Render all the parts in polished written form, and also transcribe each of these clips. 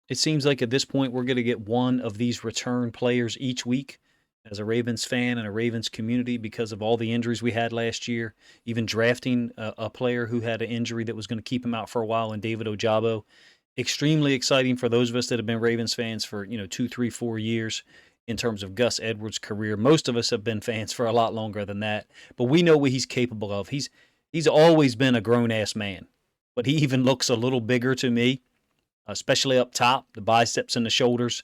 It seems like at this point we're going to get one of these return players each week as a Ravens fan and a Ravens community because of all the injuries we had last year. Even drafting a player who had an injury that was going to keep him out for a while in David Ojabo. Extremely exciting for those of us that have been Ravens fans for 2, 3, 4 years in terms of Gus Edwards' career. Most of us have been fans for a lot longer than that, but we know what he's capable of. He's always been a grown ass man, but he even looks a little bigger to me, especially up top, the biceps and the shoulders.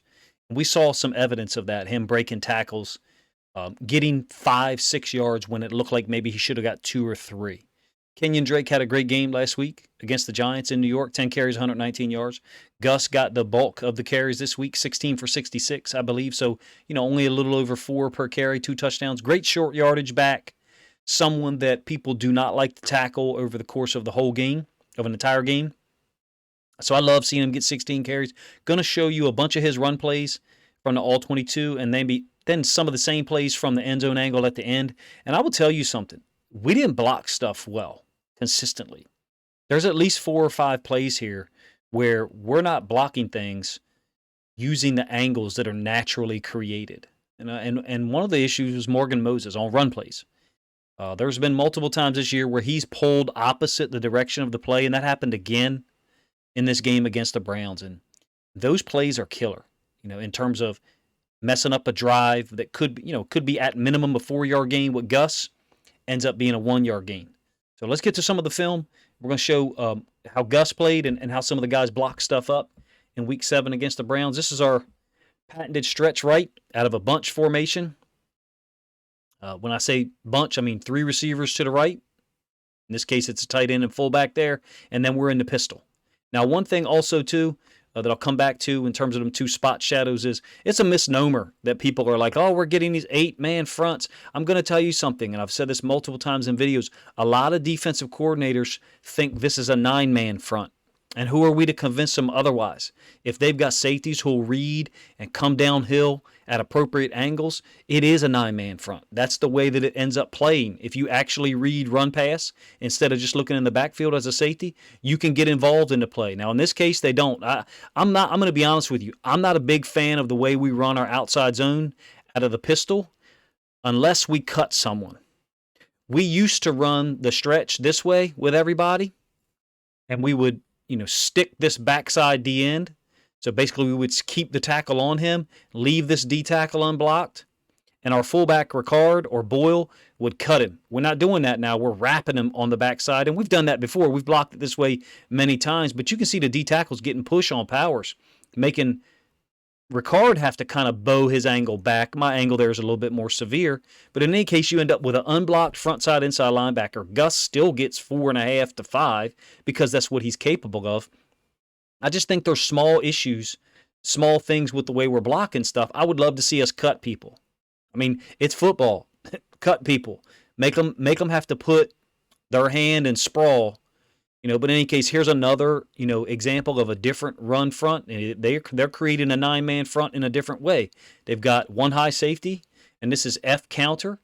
We saw some evidence of that, him breaking tackles, getting 5, 6 yards when it looked like maybe he should have got 2 or 3. Kenyon Drake had a great game last week against the Giants in New York, 10 carries, 119 yards. Gus got the bulk of the carries this week, 16 for 66, I believe. So, only a little over 4 per carry, 2 touchdowns. Great short yardage back. Someone that people do not like to tackle over the course of the whole game, of an entire game. So I love seeing him get 16 carries. Going to show you a bunch of his run plays from the All-22 and then some of the same plays from the end zone angle at the end. And I will tell you something. We didn't block stuff well consistently. There's at least 4 or 5 plays here where we're not blocking things using the angles that are naturally created. And one of the issues was Morgan Moses on run plays. There's been multiple times this year where he's pulled opposite the direction of the play, and that happened again in this game against the Browns. And those plays are killer, in terms of messing up a drive that could be at minimum a 4-yard gain. With Gus, ends up being a 1-yard gain. So let's get to some of the film. We're going to show how Gus played and how some of the guys blocked stuff up in Week 7 against the Browns. This is our patented stretch right out of a bunch formation. When I say bunch, I mean 3 receivers to the right. In this case, it's a tight end and fullback there. And then we're in the pistol. Now, one thing also, too, that I'll come back to in terms of them 2 spot shadows is it's a misnomer that people are like, oh, we're getting these 8-man fronts. I'm going to tell you something, and I've said this multiple times in videos. A lot of defensive coordinators think this is a 9-man front. And who are we to convince them otherwise? If they've got safeties who'll read and come downhill at appropriate angles, it is a 9-man front. That's the way that it ends up playing. If you actually read run pass instead of just looking in the backfield as a safety, you can get involved in the play. Now, in this case, they don't. I'm going to be honest with you. I'm not a big fan of the way we run our outside zone out of the pistol unless we cut someone. We used to run the stretch this way with everybody, and we would stick this backside D end. So basically we would keep the tackle on him, leave this D tackle unblocked, and our fullback Ricard or Boyle would cut him. We're not doing that now. We're wrapping him on the backside, and we've done that before. We've blocked it this way many times, but you can see the D tackles getting push on Powers, making Ricard have to kind of bow his angle back. My angle there is a little bit more severe, but in any case, you end up with an unblocked front side inside linebacker. Gus still gets 4.5 to 5 because that's what he's capable of. I just think there's small issues, small things with the way we're blocking stuff. I would love to see us cut people. I mean, it's football. Cut people. Make them have to put their hand and sprawl. But in any case, here's another, example of a different run front. They're creating a 9-man front in a different way. They've got one high safety, and this is F counter,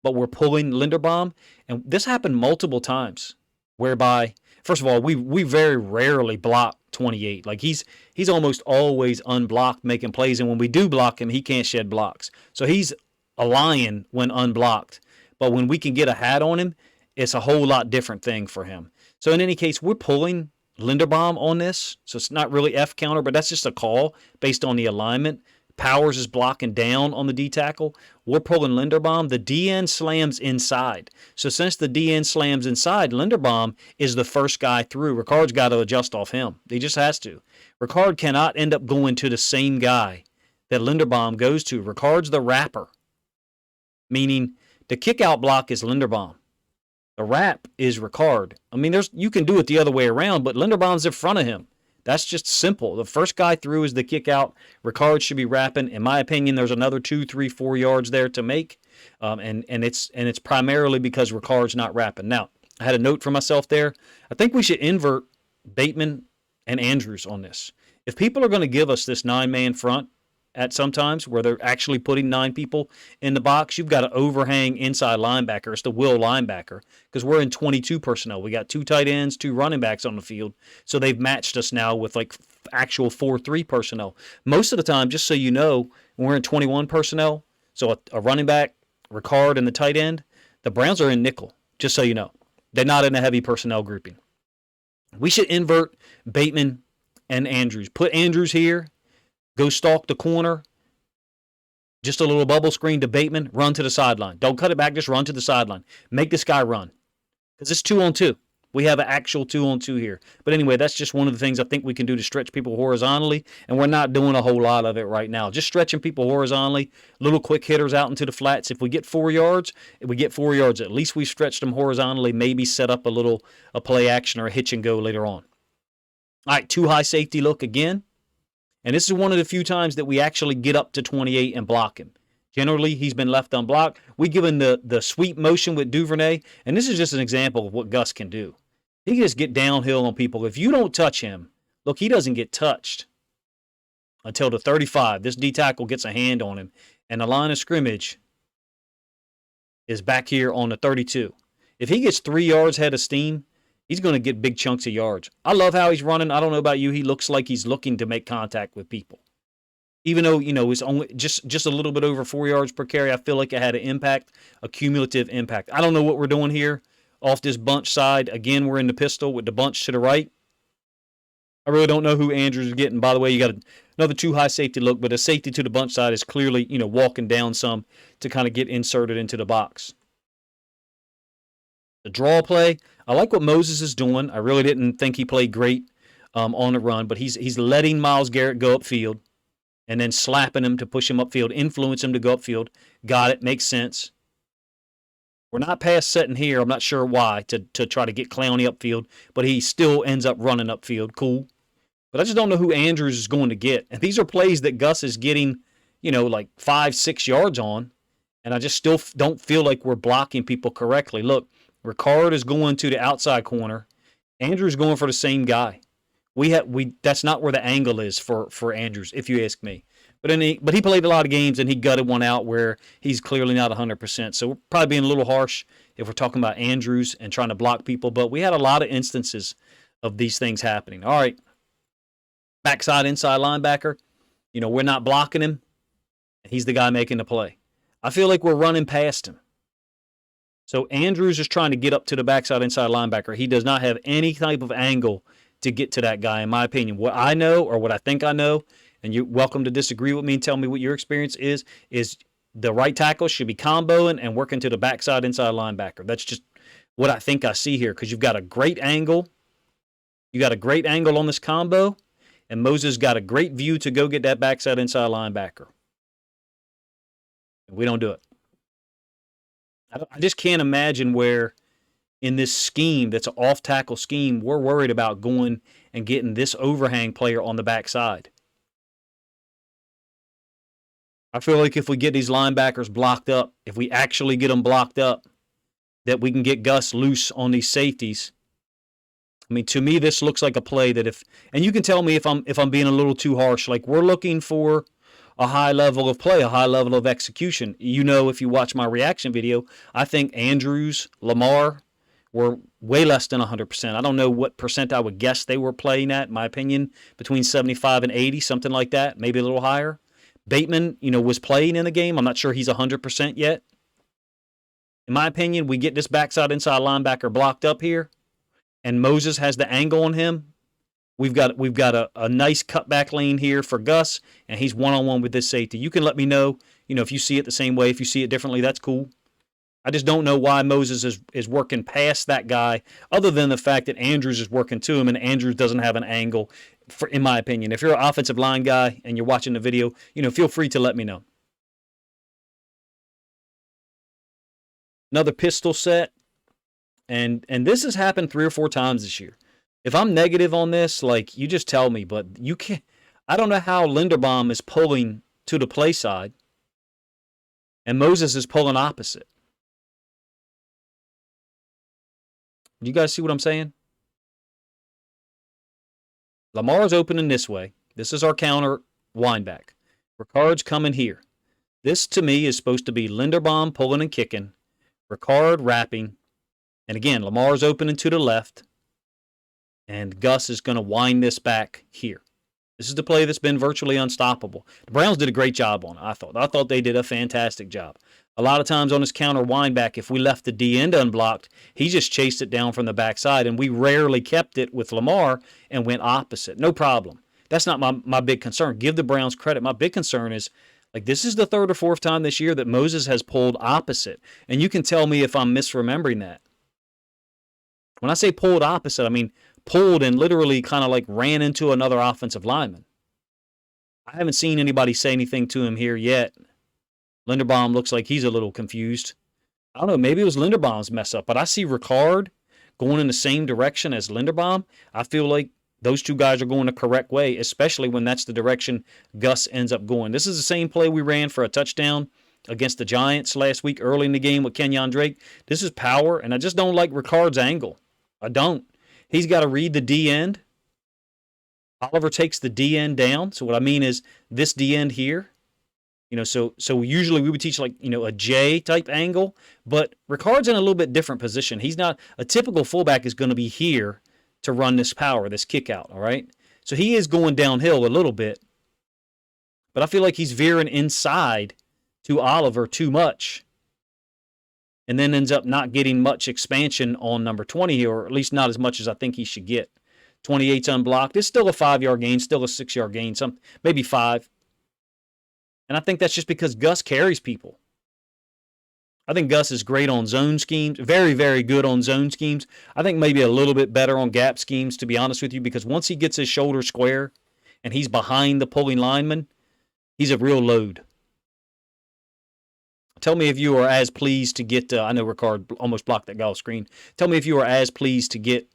but we're pulling Linderbaum. And this happened multiple times, whereby, first of all, we very rarely block 28. Like he's almost always unblocked making plays, and when we do block him, he can't shed blocks. So he's a lion when unblocked. But when we can get a hat on him, it's a whole lot different thing for him. So in any case, we're pulling Linderbaum on this. So it's not really F counter, but that's just a call based on the alignment. Powers is blocking down on the D tackle. We're pulling Linderbaum. The DN slams inside. So since the DN slams inside, Linderbaum is the first guy through. Ricard's got to adjust off him. He just has to. Ricard cannot end up going to the same guy that Linderbaum goes to. Ricard's the wrapper, meaning the kick-out block is Linderbaum. The wrap is Ricard. I mean, you can do it the other way around, but Linderbaum's in front of him. That's just simple. The first guy through is the kick out. Ricard should be wrapping. In my opinion, there's another 2, 3, 4 yards there to make, and it's primarily because Ricard's not wrapping. Now, I had a note for myself there. I think we should invert Bateman and Andrews on this. If people are going to give us this 9-man front, at sometimes where they're actually putting 9 people in the box. You've got an overhang inside linebacker. It's the will linebacker because we're in 22 personnel. We got 2 tight ends, 2 running backs on the field. So they've matched us now with like actual 4-3 personnel. Most of the time, just so you know, when we're in 21 personnel, so a running back, Ricard, and the tight end, the Browns are in nickel, just so you know. They're not in a heavy personnel grouping. We should invert Bateman and Andrews. Put Andrews here, go stalk the corner, just a little bubble screen to Bateman, run to the sideline. Don't cut it back, just run to the sideline. Make this guy run because it's 2-on-2. We have an actual 2-on-2 here. But anyway, that's just one of the things I think we can do to stretch people horizontally, and we're not doing a whole lot of it right now. Just stretching people horizontally, little quick hitters out into the flats. If we get 4 yards, if we get 4 yards, at least we've stretched them horizontally, maybe set up a play action or a hitch and go later on. All right, 2 high safety look again. And this is one of the few times that we actually get up to 28 and block him. Generally, he's been left unblocked. We give him the sweep motion with Duvernay, and this is just an example of what Gus can do. He can just get downhill on people. If you don't touch him, look, he doesn't get touched until the 35. This D tackle gets a hand on him, and the line of scrimmage is back here on the 32. If he gets 3 yards head of steam, he's going to get big chunks of yards. I love how he's running. I don't know about you. He looks like he's looking to make contact with people. Even though, it's only just a little bit over 4 yards per carry, I feel like it had an impact, a cumulative impact. I don't know what we're doing here off this bunch side. Again, we're in the pistol with the bunch to the right. I really don't know who Andrews is getting. By the way, you got another 2 high safety look, but a safety to the bunch side is clearly, walking down some to kind of get inserted into the box. The draw play, I like what Moses is doing. I really didn't think he played great on the run, but he's letting Myles Garrett go upfield and then slapping him to push him upfield, influence him to go upfield. Got it. Makes sense. We're not past setting here. I'm not sure why to try to get Clowney upfield, but he still ends up running upfield. Cool. But I just don't know who Andrews is going to get. And these are plays that Gus is getting, like 5-6 yards on, and I just still don't feel like we're blocking people correctly. Look, Ricard is going to the outside corner. Andrews going for the same guy. That's not where the angle is for Andrews, if you ask me. But he played a lot of games and he gutted one out where he's clearly not 100%. So we're probably being a little harsh if we're talking about Andrews and trying to block people. But we had a lot of instances of these things happening. All right, backside inside linebacker. We're not blocking him. He's the guy making the play. I feel like we're running past him. So Andrews is trying to get up to the backside inside linebacker. He does not have any type of angle to get to that guy, in my opinion. What I know, or what I think I know, and you're welcome to disagree with me and tell me what your experience is the right tackle should be comboing and working to the backside inside linebacker. That's just what I think I see here, because you've got a great angle. You got a great angle on this combo, and Moses got a great view to go get that backside inside linebacker. We don't do it. I just can't imagine where in this scheme that's an off-tackle scheme, we're worried about going and getting this overhang player on the backside. I feel like if we get these linebackers blocked up, if we actually get them blocked up, that we can get Gus loose on these safeties. I mean, to me, this looks like a play that and you can tell me if I'm being a little too harsh. Like, we're looking for a high level of play, a high level of execution. If you watch my reaction video, I think Andrews, Lamar were way less than 100%. I don't know what percent I would guess they were playing at, in my opinion, between 75 and 80, something like that, maybe a little higher. Bateman, was playing in the game. I'm not sure he's 100% yet. In my opinion, we get this backside inside linebacker blocked up here, and Moses has the angle on him. We've got a nice cutback lane here for Gus, and he's one-on-one with this safety. You can let me know, if you see it the same way. If you see it differently, that's cool. I just don't know why Moses is working past that guy, other than the fact that Andrews is working to him, and Andrews doesn't have an angle, in my opinion. If you're an offensive line guy and you're watching the video, feel free to let me know. Another pistol set, and this has happened 3 or 4 times this year. If I'm negative on this, you just tell me, but you can't. I don't know how Linderbaum is pulling to the play side and Moses is pulling opposite. Do you guys see what I'm saying? Lamar's opening this way. This is our counter wind back. Ricard's coming here. This, to me, is supposed to be Linderbaum pulling and kicking, Ricard wrapping, and again, Lamar's opening to the left, and Gus is going to wind this back here. This is the play that's been virtually unstoppable. The Browns did a great job on it, I thought. I thought they did a fantastic job. A lot of times on his counter wind back, if we left the D end unblocked, he just chased it down from the backside, and we rarely kept it with Lamar and went opposite. No problem. That's not my big concern. Give the Browns credit. My big concern is, like, this is the third or fourth time this year that Moses has pulled opposite, and you can tell me if I'm misremembering that. When I say pulled opposite, I mean pulled and literally kind of like ran into another offensive lineman. I haven't seen anybody say anything to him here yet. Linderbaum looks like he's a little confused. I don't know, maybe it was Linderbaum's mess up, but I see Ricard going in the same direction as Linderbaum. I feel like those two guys are going the correct way, especially when that's the direction Gus ends up going. This is the same play we ran for a touchdown against the Giants last week early in the game with Kenyon Drake. This is power, and I just don't like Ricard's angle. I don't. He's got to read the D end. Oliver takes the D end down. So what I mean is this D end here. So usually we would teach like, a J type angle, but Ricard's in a little bit different position. He's not a typical fullback is going to be here to run this power, this kick out. All right. So he is going downhill a little bit, but I feel like he's veering inside to Oliver too much, and then ends up not getting much expansion on number 20 here, or at least not as much as I think he should get. 28's unblocked. It's still a 5-yard gain, still a 6-yard gain, maybe 5. And I think that's just because Gus carries people. I think Gus is great on zone schemes, very, very good on zone schemes. I think maybe a little bit better on gap schemes, to be honest with you, because once he gets his shoulder square and he's behind the pulling lineman, he's a real load. Tell me if you are as pleased to get, I know Ricard almost blocked that golf screen. Tell me if you are as pleased to get,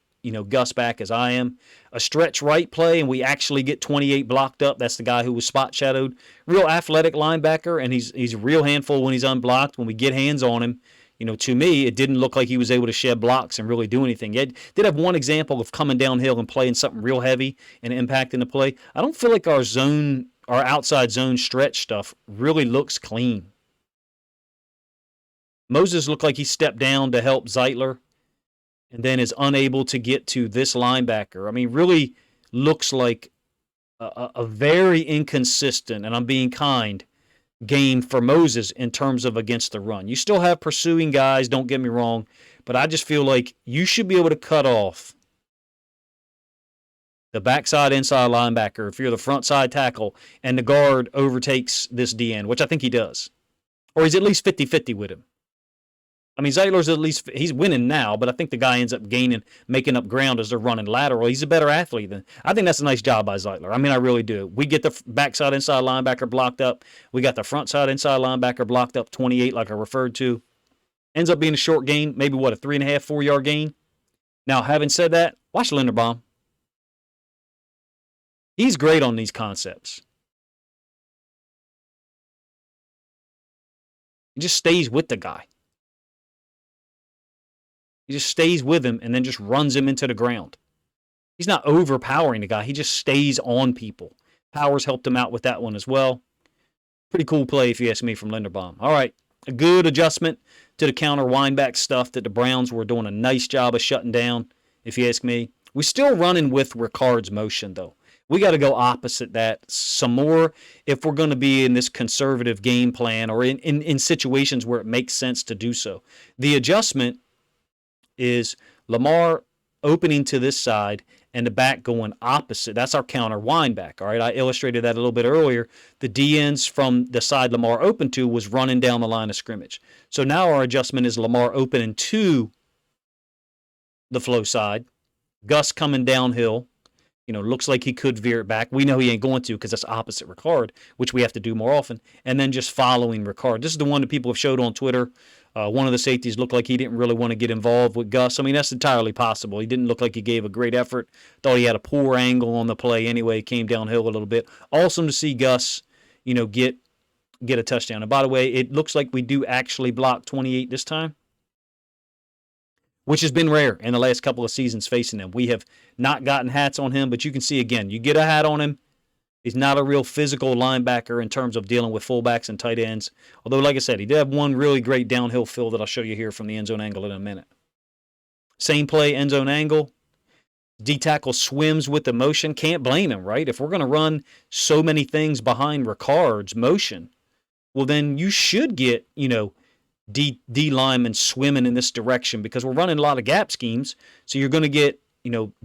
Gus back as I am. A stretch right play, and we actually get 28 blocked up. That's the guy who was spot shadowed. Real athletic linebacker, and he's a real handful when he's unblocked. When we get hands on him, to me, it didn't look like he was able to shed blocks and really do anything. He did have one example of coming downhill and playing something real heavy and impacting the play. I don't feel like our outside zone stretch stuff really looks clean. Moses looked like he stepped down to help Zeitler and then is unable to get to this linebacker. I mean, really looks like a very inconsistent, and I'm being kind, game for Moses in terms of against the run. You still have pursuing guys, don't get me wrong, but I just feel like you should be able to cut off the backside inside linebacker if you're the front side tackle and the guard overtakes this DN, which I think he does. Or he's at least 50-50 with him. I mean, Zeitler's at least, he's winning now, but I think the guy ends up making up ground as they're running lateral. He's a better athlete than, I think that's a nice job by Zeitler. I mean, I really do. We get the backside inside linebacker blocked up. We got the front side inside linebacker blocked up, 28 like I referred to. Ends up being a short gain, maybe a 3.5, 4-yard gain. Now, having said that, watch Linderbaum. He's great on these concepts. He just stays with the guy. He just stays with him and then just runs him into the ground. He's not overpowering the guy. He just stays on people. Powers helped him out with that one as well. Pretty cool play, if you ask me, from Linderbaum. All right, a good adjustment to the counter windback stuff that the Browns were doing a nice job of shutting down, if you ask me. We're still running with Ricard's motion, though. We got to go opposite that some more if we're going to be in this conservative game plan or in situations where it makes sense to do so. The adjustment is Lamar opening to this side and the back going opposite. That's our counter wind back. All right, I illustrated that a little bit earlier. The DNs from the side Lamar opened to was running down the line of scrimmage. So now our adjustment is Lamar opening to the flow side. Gus coming downhill. Looks like he could veer it back. We know he ain't going to because that's opposite Ricard, which we have to do more often. And then just following Ricard. This is the one that people have showed on Twitter. One of the safeties looked like he didn't really want to get involved with Gus. I mean, that's entirely possible. He didn't look like he gave a great effort. Thought he had a poor angle on the play anyway. Came downhill a little bit. Awesome to see Gus, get a touchdown. And by the way, it looks like we do actually block 28 this time, which has been rare in the last couple of seasons facing him. We have not gotten hats on him, but you can see, again, you get a hat on him, He's not a real physical linebacker in terms of dealing with fullbacks and tight ends. Although, like I said, he did have one really great downhill fill that I'll show you here from the end zone angle in a minute. Same play, end zone angle. D tackle swims with the motion. Can't blame him, right? If we're going to run so many things behind Ricard's motion, well, then you should get, D linemen swimming in this direction because we're running a lot of gap schemes. So you're going to get,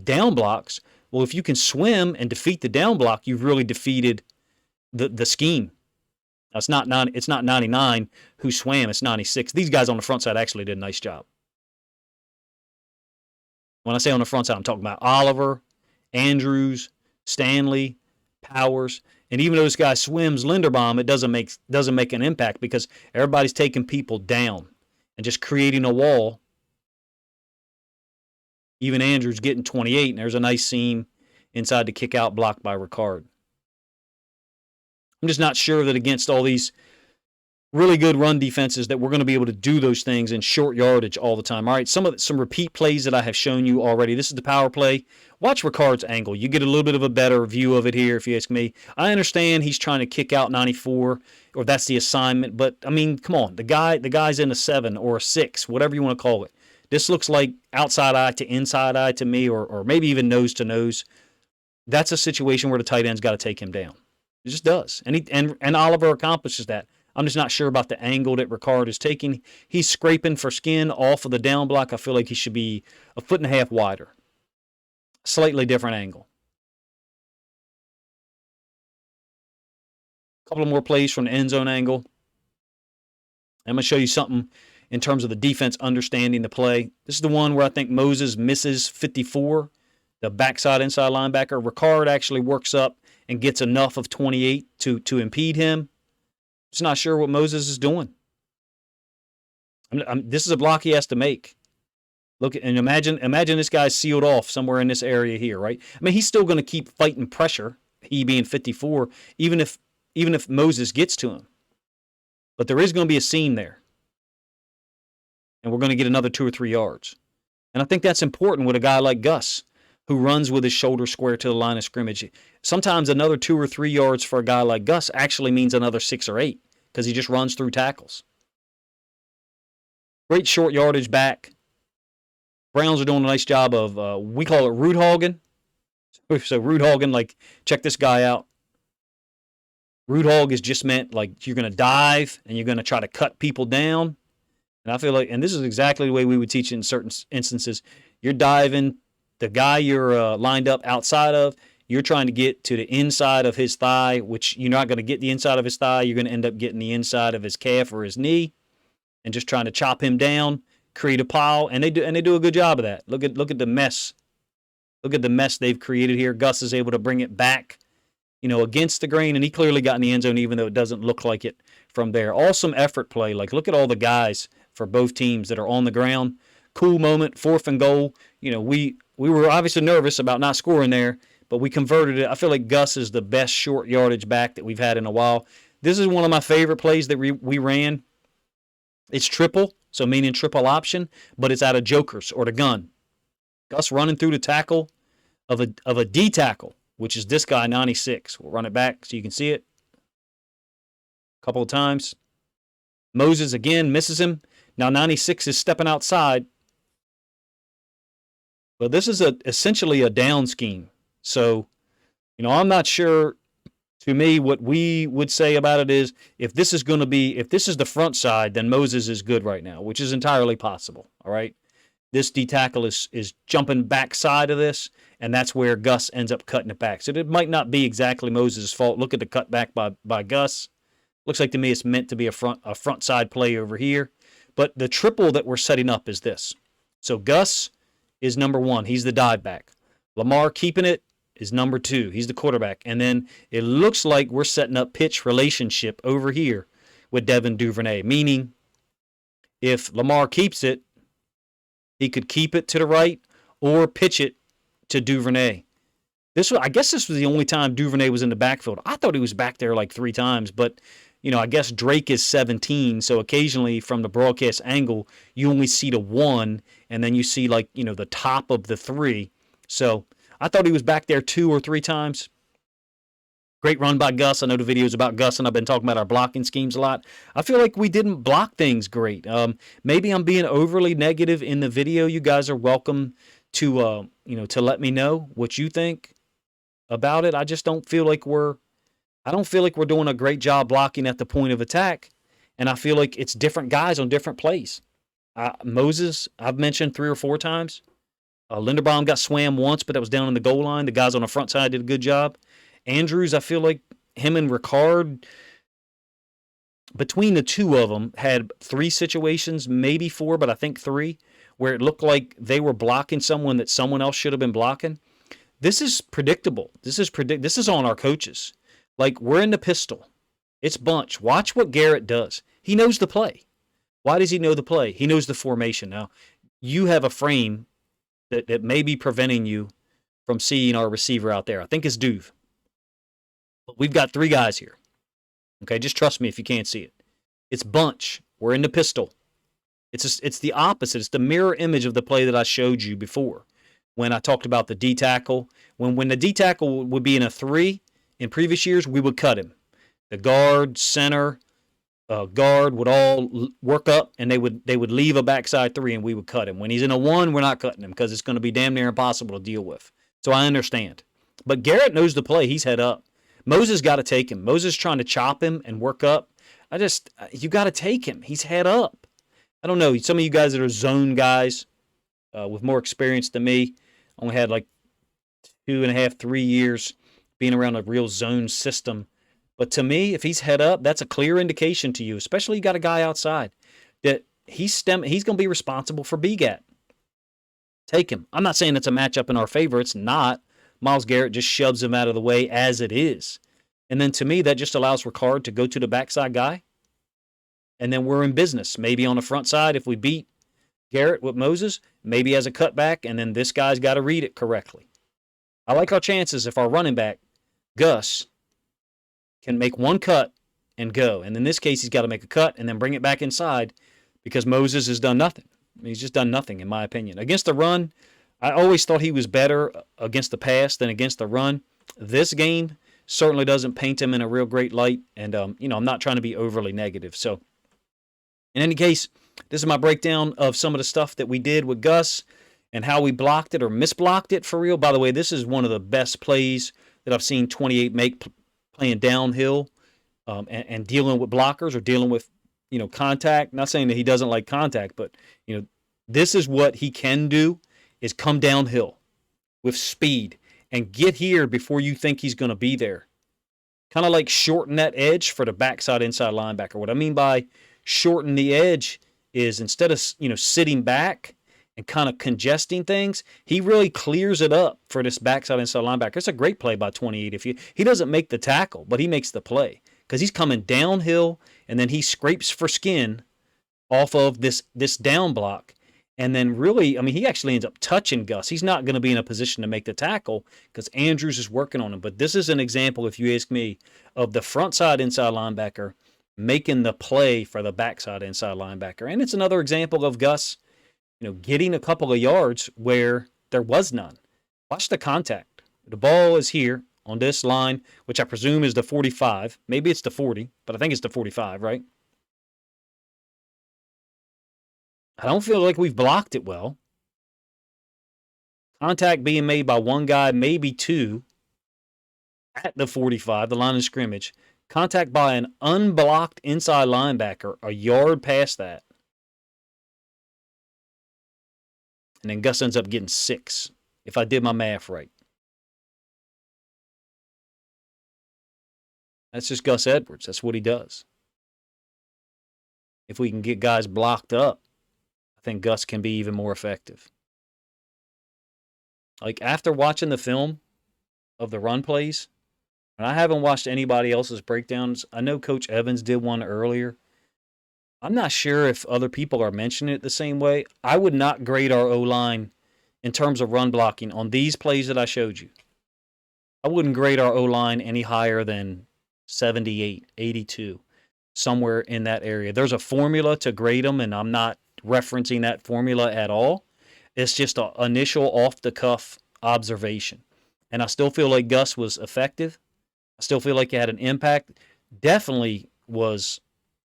down blocks. Well, if you can swim and defeat the down block, you've really defeated the scheme. Now, it's not 99 who swam, it's 96. These guys on the front side actually did a nice job. When I say on the front side, I'm talking about Oliver, Andrews, Stanley, Powers, and even though this guy swims Linderbaum, it doesn't make an impact because everybody's taking people down and just creating a wall. Even Andrews getting 28, and there's a nice seam inside the kick-out block by Ricard. I'm just not sure that against all these really good run defenses that we're going to be able to do those things in short yardage all the time. All right, some repeat plays that I have shown you already. This is the power play. Watch Ricard's angle. You get a little bit of a better view of it here, if you ask me. I understand he's trying to kick out 94, or that's the assignment, but, I mean, come on. The guy's in a 7 or a 6, whatever you want to call it. This looks like outside eye to inside eye to me, or maybe even nose to nose. That's a situation where the tight end's got to take him down. It just does. And Oliver accomplishes that. I'm just not sure about the angle that Ricard is taking. He's scraping for skin off of the down block. I feel like he should be a 1.5 foot wider. Slightly different angle. A couple of more plays from the end zone angle. I'm going to show you something in terms of the defense understanding the play. This is the one where I think Moses misses 54, the backside inside linebacker. Ricard actually works up and gets enough of 28 to impede him. Just not sure what Moses is doing. This is a block he has to make. Look, and imagine this guy's sealed off somewhere in this area here, right? I mean, he's still going to keep fighting pressure, he being 54, even if Moses gets to him. But there is going to be a seam there. And we're going to get another 2 or 3 yards. And I think that's important with a guy like Gus, who runs with his shoulder square to the line of scrimmage. Sometimes another 2 or 3 yards for a guy like Gus actually means another 6 or 8 because he just runs through tackles. Great short yardage back. Browns are doing a nice job of, we call it root hogging. So root hogging, like, check this guy out. Root hog is just meant like you're going to dive and you're going to try to cut people down. And I feel like, and this is exactly the way we would teach it in certain instances. You're diving. The guy you're lined up outside of, you're trying to get to the inside of his thigh, which you're not going to get the inside of his thigh. You're going to end up getting the inside of his calf or his knee and just trying to chop him down, create a pile. And they do a good job of that. Look at the mess. Look at the mess they've created here. Gus is able to bring it back, against the grain, and he clearly got in the end zone even though it doesn't look like it from there. Awesome effort play. Like, look at all the guys for both teams that are on the ground. Cool moment, 4th and goal. We were obviously nervous about not scoring there, but we converted it. I feel like Gus is the best short yardage back that we've had in a while. This is one of my favorite plays that we ran. It's triple, so meaning triple option, but it's out of jokers or the gun. Gus running through the tackle of a D tackle, which is this guy, 96. We'll run it back so you can see it a couple of times. Moses again misses him. Now 96 is stepping outside. But this is essentially a down scheme. So, I'm not sure, to me, what we would say about it is if this is the front side, then Moses is good right now, which is entirely possible. All right. This D tackle is jumping backside of this, and that's where Gus ends up cutting it back. So it might not be exactly Moses' fault. Look at the cutback by Gus. Looks like to me it's meant to be a front side play over here. But the triple that we're setting up is this. So Gus is number 1. He's the dive back. Lamar keeping it is number 2. He's the quarterback. And then it looks like we're setting up pitch relationship over here with Devin Duvernay, meaning if Lamar keeps it, he could keep it to the right or pitch it to Duvernay. I guess this was the only time Duvernay was in the backfield. I thought he was back there like 3 times, but I guess Drake is 17, so occasionally from the broadcast angle, you only see the 1, and then you see the top of the 3. So I thought he was back there 2 or 3 times. Great run by Gus. I know the video's about Gus, and I've been talking about our blocking schemes a lot. I feel like we didn't block things great. Maybe I'm being overly negative in the video. You guys are welcome to to let me know what you think about it. I just don't feel like we're doing a great job blocking at the point of attack, and I feel like it's different guys on different plays. Moses, I've mentioned 3 or 4 times. Linderbaum got swam once, but that was down on the goal line. The guys on the front side did a good job. Andrews, I feel like him and Ricard, between the two of them, had 3 situations, maybe 4, but I think 3, where it looked like they were blocking someone that someone else should have been blocking. This is predictable. This is on our coaches. Like, we're in the pistol. It's bunch. Watch what Garrett does. He knows the play. Why does he know the play? He knows the formation. Now, you have a frame that may be preventing you from seeing our receiver out there. I think it's Duve. But we've got 3 guys here. Okay, just trust me if you can't see it. It's bunch. We're in the pistol. It's the opposite. It's the mirror image of the play that I showed you before when I talked about the D tackle. When the D tackle would be in a 3 in previous years, we would cut him. The guard, center, guard would all work up, and they would leave a backside 3, and we would cut him. When he's in a 1, we're not cutting him because it's going to be damn near impossible to deal with. So I understand. But Garrett knows the play. He's head up. Moses got to take him. Moses trying to chop him and work up. You got to take him. He's head up. I don't know. Some of you guys that are zone guys with more experience than me, only had like 2.5, 3 years being around a real zone system. But to me, if he's head up, that's a clear indication to you, especially you got a guy outside, that he's going to be responsible for BGAT. Take him. I'm not saying it's a matchup in our favor. It's not. Myles Garrett just shoves him out of the way as it is. And then to me, that just allows Ricard to go to the backside guy. And then we're in business. Maybe on the front side, if we beat Garrett with Moses, maybe as a cutback, and then this guy's got to read it correctly. I like our chances if our running back, Gus, can make one cut and go. And in this case, he's got to make a cut and then bring it back inside because Moses has done nothing. He's just done nothing, in my opinion. Against the run, I always thought he was better against the pass than against the run. This game certainly doesn't paint him in a real great light, and I'm not trying to be overly negative. So, in any case, this is my breakdown of some of the stuff that we did with Gus and how we blocked it or misblocked it for real. By the way, this is one of the best plays that I've seen 28 make playing downhill and dealing with blockers or dealing with contact. Not saying that he doesn't like contact, but this is what he can do. Is come downhill with speed and get here before you think he's going to be there. Kind of like shorten that edge for the backside inside linebacker. What I mean by shorten the edge is instead of sitting back and kind of congesting things, he really clears it up for this backside inside linebacker. It's a great play by 28. He doesn't make the tackle, but he makes the play because he's coming downhill and then he scrapes for skin off of this down block. And then really, he actually ends up touching Gus. He's not going to be in a position to make the tackle because Andrews is working on him. But this is an example, if you ask me, of the front side inside linebacker making the play for the backside inside linebacker. And it's another example of Gus, getting a couple of yards where there was none. Watch the contact. The ball is here on this line, which I presume is the 45. Maybe it's the 40, but I think it's the 45, right? I don't feel like we've blocked it well. Contact being made by one guy, maybe 2, at the 45, the line of scrimmage. Contact by an unblocked inside linebacker, a yard past that. And then Gus ends up getting 6, if I did my math right. That's just Gus Edwards. That's what he does. If we can get guys blocked up, I think Gus can be even more effective. Like, after watching the film of the run plays, and I haven't watched anybody else's breakdowns. I know Coach Evans did one earlier. I'm not sure if other people are mentioning it the same way. I would not grade our O-line in terms of run blocking on these plays that I showed you. I wouldn't grade our O-line any higher than 78, 82, somewhere in that area. There's a formula to grade them, and I'm not referencing that formula at all. It's just an initial off-the-cuff observation. And I still feel like Gus was effective. I still feel like it had an impact. Definitely was,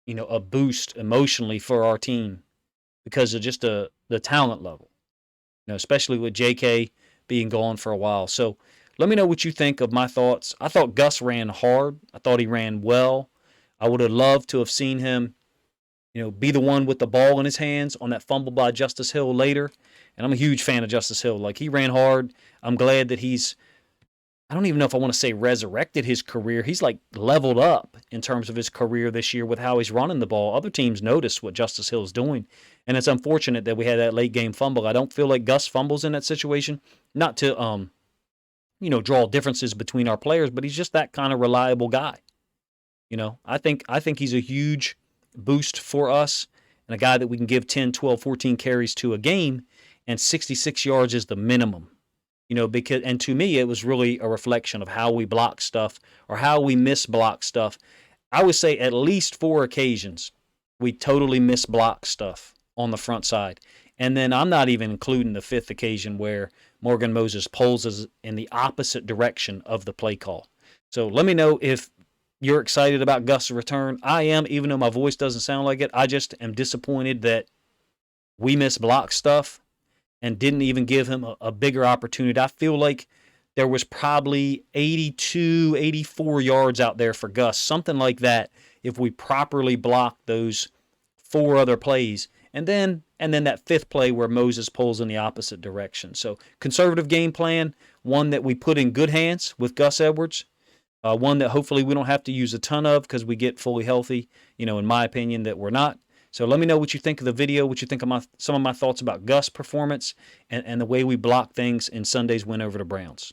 a boost emotionally for our team because of just the talent level, especially with JK being gone for a while. So let me know what you think of my thoughts. I thought Gus ran hard. I thought he ran well. I would have loved to have seen him, be the one with the ball in his hands on that fumble by Justice Hill later. And I'm a huge fan of Justice Hill. Like, he ran hard. I'm glad that I don't even know if I want to say resurrected his career. He's like leveled up in terms of his career this year with how he's running the ball. Other teams notice what Justice Hill is doing. And it's unfortunate that we had that late game fumble. I don't feel like Gus fumbles in that situation. Not to draw differences between our players, but he's just that kind of reliable guy. I think he's a huge boost for us and a guy that we can give 10, 12, 14 carries to a game, and 66 yards is the minimum. Because, and to me, it was really a reflection of how we block stuff or how we misblock stuff. I would say at least 4 occasions we totally misblock stuff on the front side. And then I'm not even including the 5th occasion where Morgan Moses pulls us in the opposite direction of the play call. So let me know if you're excited about Gus' return. I am, even though my voice doesn't sound like it. I just am disappointed that we misblocked stuff and didn't even give him a bigger opportunity. I feel like there was probably 82, 84 yards out there for Gus, something like that, if we properly blocked those 4 other plays. And then that 5th play where Moses pulls in the opposite direction. So conservative game plan, one that we put in good hands with Gus Edwards, one that hopefully we don't have to use a ton of because we get fully healthy, in my opinion, that we're not. So let me know what you think of the video, what you think of some of my thoughts about Gus' performance and the way we block things in Sunday's win over the Browns.